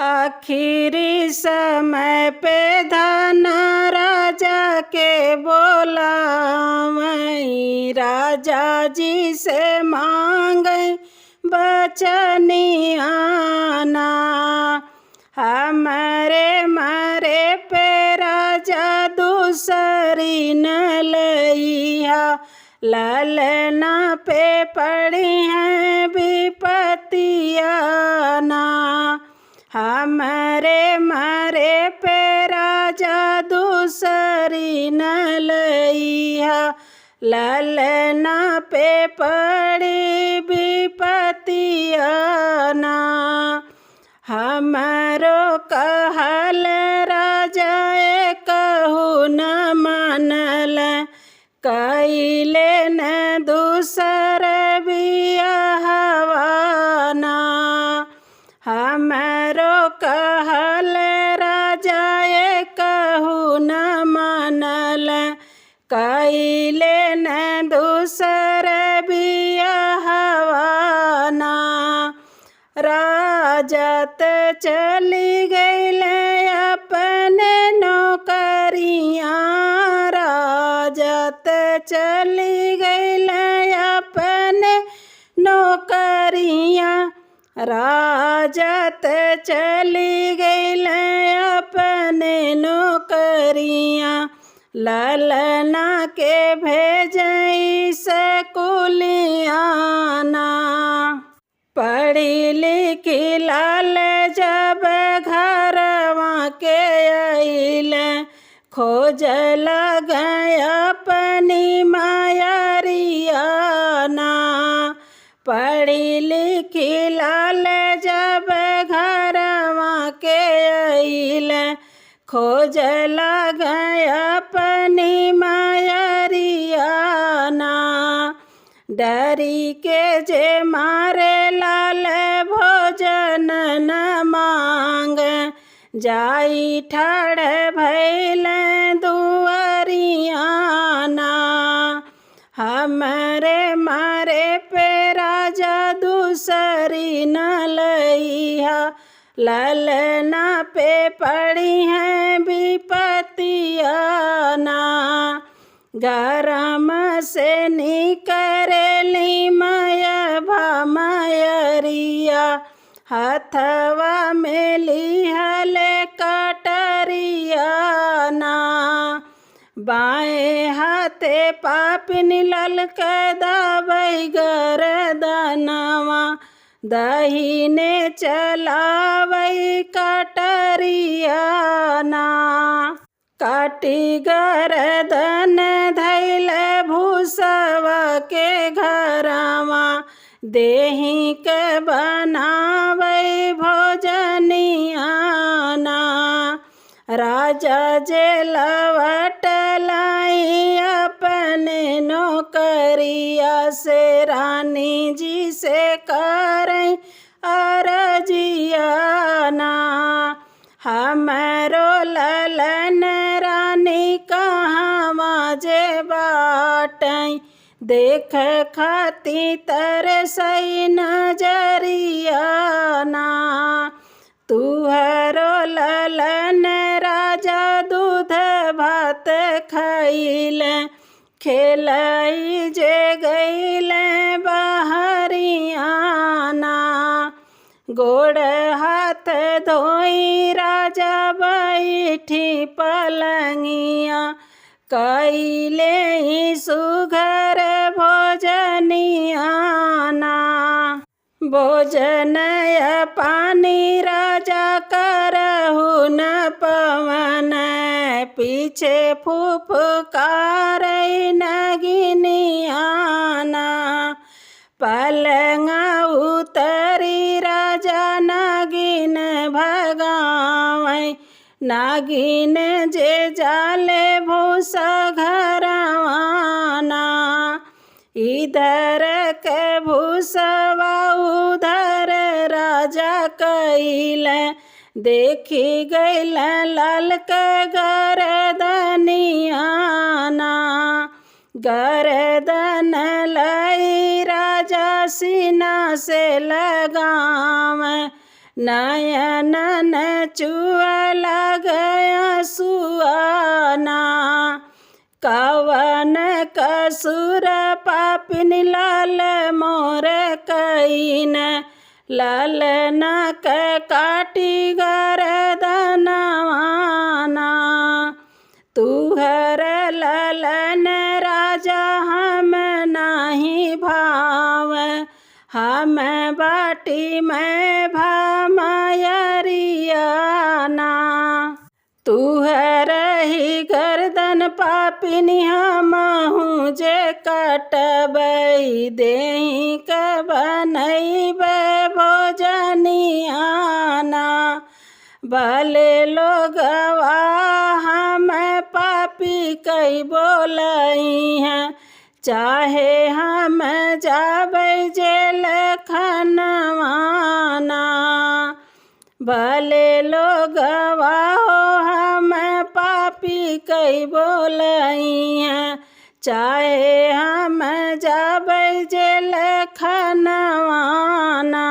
आखिरी समय पे धन राजा के बोला मई, राजा जी से मांगे बचनियाना। हमारे मारे पे राजा दूसरी न लइहा, ललना पे पड़ी है विपतियाना। हमारे मारे पे राजा दूसरी न लइहा, ललना पे पड़ी विपतियाना। हमारो कहल राजा कहू न मानल, कैले न दूसर बियाहवाना। हमारो कहल राजा कहू न मानल, कैले न दूसर बियाहवाना। राजा त चली गईल अपने नौकरियाँ, राजा त चली गईल अपने नौकरियाँ, राजा त चली गईल अपने नौकरियाँ। ललना के भेजई स्कूलियाना। पढ़ी लिखी लाल जब घरवा के आइल, खोज लग अपनी मायरियाना। पढ़ी लिखी लाल जब घरवा के आइल, खोज लग अपनी मायरियाना। डरी के जे मारे लाल भोजन न मांग, जाई ठाड़ भैल दुआरियाना। हमारे मारे पे राजा दूसरी न लइहा, ललना पे पड़ी है विपतियाना। गरम से निकरेली मय भमयरिया, हथवा में लिहल कटरियाना। बाएं हाथे पापिन ललक दाबई गरदनवा, दहिने चलावई कटरियाना। काटी गरदन धैल भूसवा के घरवा, देही के बनावई भोजनियाना। राजा जे लवट लाई अपने नौकरिया से, रानी जी से करई अरजियाना। हमारो ललन रानी कहवा जे बाटई, देख खाती तरसई नजरियाना। तुहरो ललन राजा दूध भात खइल, खेलई जे गईल बहरियाना। गोड़ हाथ धोई राजा बैठी पलंगिया, कैले ही सुघर भोजनियाना। भोजन पानी राजा करहु न पवन, पीछे फुफकारई नगिनियाना। पलंगा उतरी राजा नागिन भगावई, नागिन जे जाले भूसा घरवाना। इधर के भूसवा उधर राजा कैल, देखी गईल लाल के गरदनियाना। गरदन लई राजा सीना से लगाव, नयन न चुअल गया सुआना। कवन कसुर पापिन लाल मोर कईन, ललन के काटी गरदनवाना। तुहर ललन राजा हम नाही भाव, हम बाटी में भामयरियाना। तुहर ही गर्दन पापिनी हमहू जे कटबई, देहि के बनैबे भोजनियाना। भले लोगवा हम पापी कई बोलई हैं, चाहे हम जाबै जेल खनवाना। भले लोगवा हो हम पापी कई बोलई हैं, चाहे हम जाबै जेल खनवाना।